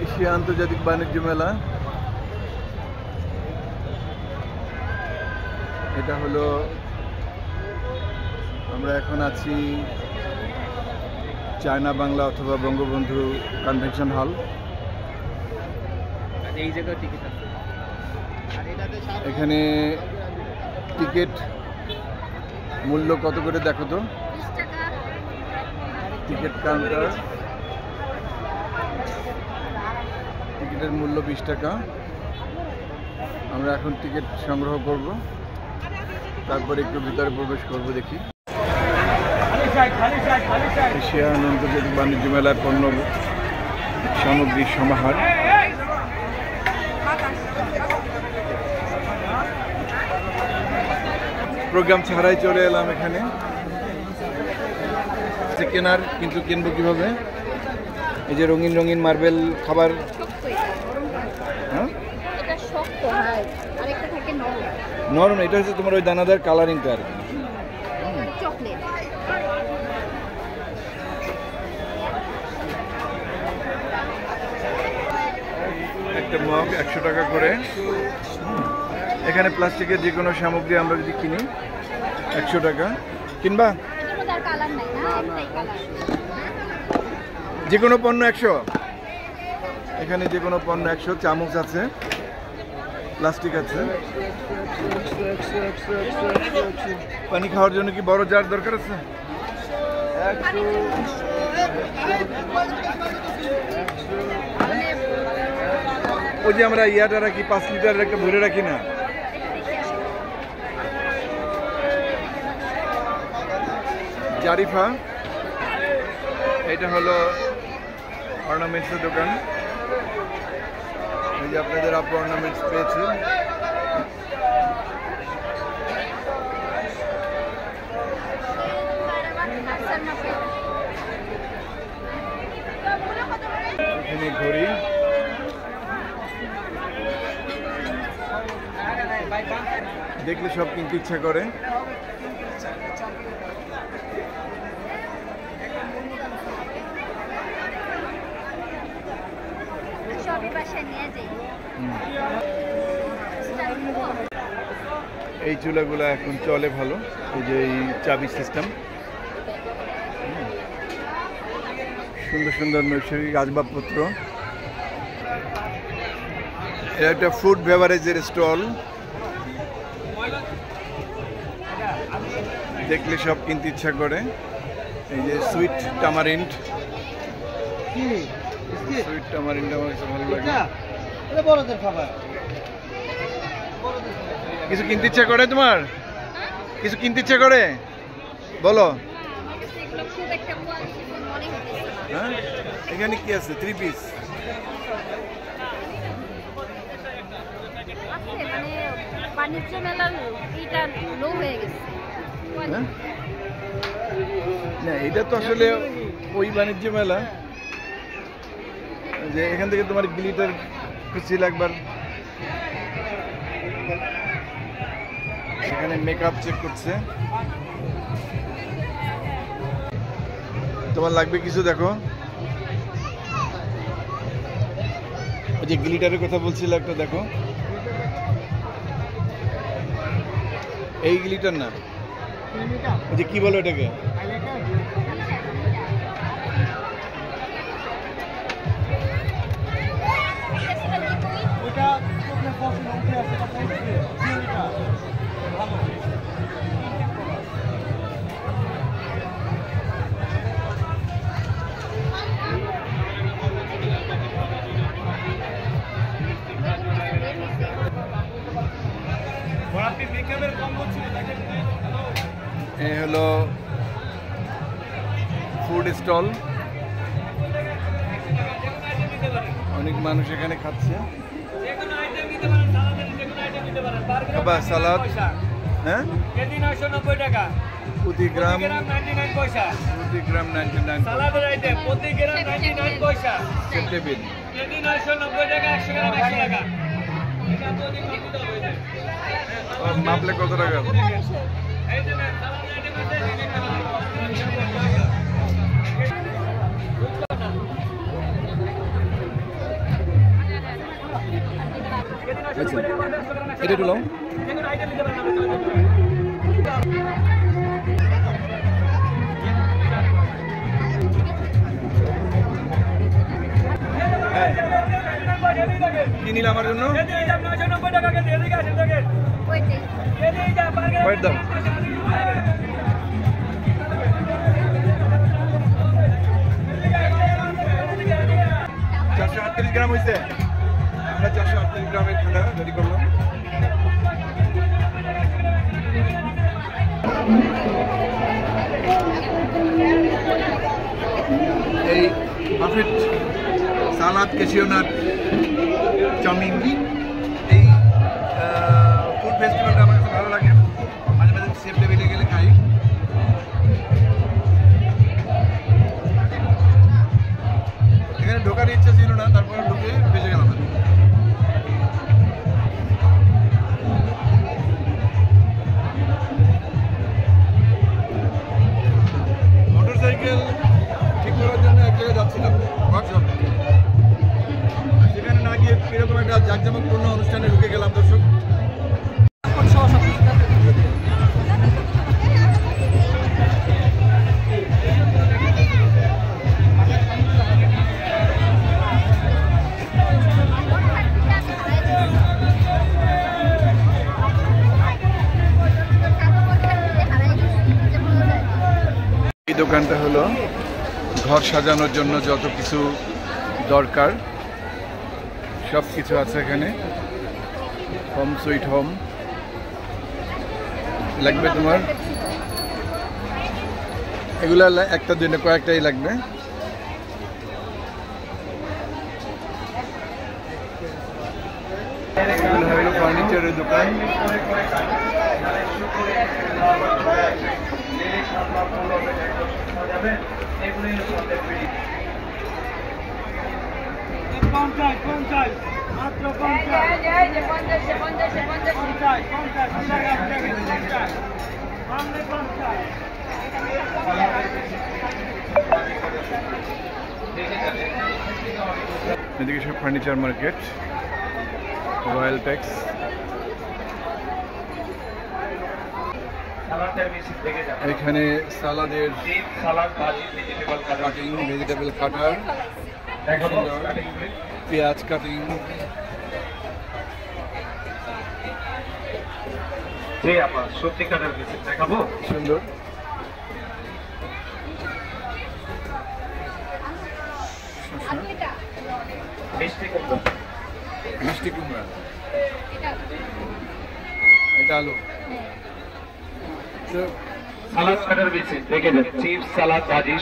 Asia আন্তর্জাতিক বাণিজ্য মেলা। এটা হলো, আমরা এখন আছি চায়না বাংলা অথবা বঙ্গবন্ধু কনভেনশন হল। এই জায়গায় টিকিট আছে। এখানে টিকিট মূল্য কত করে দেখো তো? টিকিট কাউন্টার, টিকিটের মূল্য 20 টাকা। আমরা এখন টিকিট সংগ্রহ করব, তারপরে একটু ভিতরে প্রবেশ করব। দেখি এশিয়া আন্তর্জাতিক বাণিজ্য মেলার পণ্য সামগ্রীর সমাহার। প্রোগ্রাম ছাড়াই চলে এলাম এখানে। কেনার, কিন্তু কিনবো কিভাবে? এই যে রঙিন রঙিন মার্বেল খাবার। হ্যাঁ, নরম। এটা হচ্ছে তোমার ওই দানাদার কালারিংটা আর কি। একটা মগ 100 টাকা করে। এখানে প্লাস্টিকের যে কোনো সামগ্রী আমরা যদি কিনি 100 টাকা। কিনবা? যে কোনো পণ্য 100। এখানে যে কোনো পণ্য 100। চামচ আছে, প্লাস্টিক আছে। পানি খাওয়ার জন্য কি বড় জার দরকার আছে? ওই যে আমরা ইয়াটা রাখি 5 লিটারের একটা ভরে রাখি না? জারিফা। এটা হলো অর্নামেন্টসের দোকান। এই যে আপনাদের আব্বু অর্নামেন্টস পেয়েছে। এখানে ঘড়ি। দেখলে সব কিনতে ইচ্ছা করে। এই চুলাগুলো এখন চলে ভালো। এই যে এই চাবি সিস্টেম, সুন্দর সুন্দর নৈসর্গিক আসবাবপত্র। এটা একটা ফুড বেভারেজের স্টল। দেখলে সব কিনতে ইচ্ছা করে। এই যে সুইট টামারিন্ড। সুইট টামারিন্ড আমার কাছে ভালো লাগে। কিছু কিনতে ইচ্ছা করে তোমার? কিছু কিনতে ইচ্ছা করে? বলো। হ্যাঁ, এখানে কি আছে? 3 পিস। বাণিজ্য মেলার এটা লো হয়ে গেছে। না, এটা তো আসলে ওই বাণিজ্য মেলা যে এখান থেকে তোমার গ্লিটার খুঁজছিল একবার। সেখানে মেকআপ চেক করছে। তোমার লাগবে কিছু? দেখো, ওই যে গ্লিটারের কথা বলছিল একটা, দেখো। এই গ্লিটার না, ওই যে কি বলো এটাকে? এই হলো ফুড স্টল। অনেক মানুষ এখানে খাচ্ছে। সালাদ, হ্যাঁ, কেজি 990 টাকা প্রতি গ্রাম, 99 পয়সা প্রতি গ্রাম, 99 সালাদের আইটেম প্রতি গ্রাম 99 পয়সা। টেবিল কেজি 990 টাকা, 100 গ্রাম 100 টাকা। এটা তো দিন দিতে হবে। মাপলে কত টাকা? এই যে সালাদের আইটেম আছে, আচ্ছা এটা একটু নাও। কি নিলাম আমার জন্য? হোয়াইট দাম। 438 গ্রাম হয়েছে। আমরা 438 গ্রামের ঠান্ডা রেডি করলাম। এই বাফেট সালাদ, ক্যাশিওনাট, চাউমিন, এই ফুড ফেস্টিভ্যালটা আমার কাছে ভালো লাগে। মাঝে মাঝে সেফ লেভেলে গেলে খাই। এখানে ঢোকার ইচ্ছা ছিল না, তারপরে ঢুকে বেঁচে গেলাম। মোটরসাইকেল ঠিক করার জন্য এক জায়গায় যাচ্ছিলাম, ওয়ার্কশপ। সেখানে না গিয়ে এরকম একটা জাঁকজমকপূর্ণ অনুষ্ঠানে ঢুকে গেলাম। দর্শক এই দোকানটা হলো ঘর সাজানোর জন্য যত কিছু দরকার সব কিছু আছে এখানে। হোম সুইট হোম লাগবে তোমার, এগুলা একটা দিন কয়েকটাই লাগবে। এগুলো হলো ফার্নিচারের দোকান। এদিকে সব ফার্নিচার মার্কেট, রয়্যাল ট্যাক্স। এখানে সালাদের কাটিং, ভেজিটেবল কাটার, পেঁয়াজ কাটিং, সবজি কাটার দেখাবো সুন্দর। মিষ্টি কুমড়া, এটা আলু। সালাদ কাটার বেশি দেখে দেন, চিপস, সালাদ, ভাজি,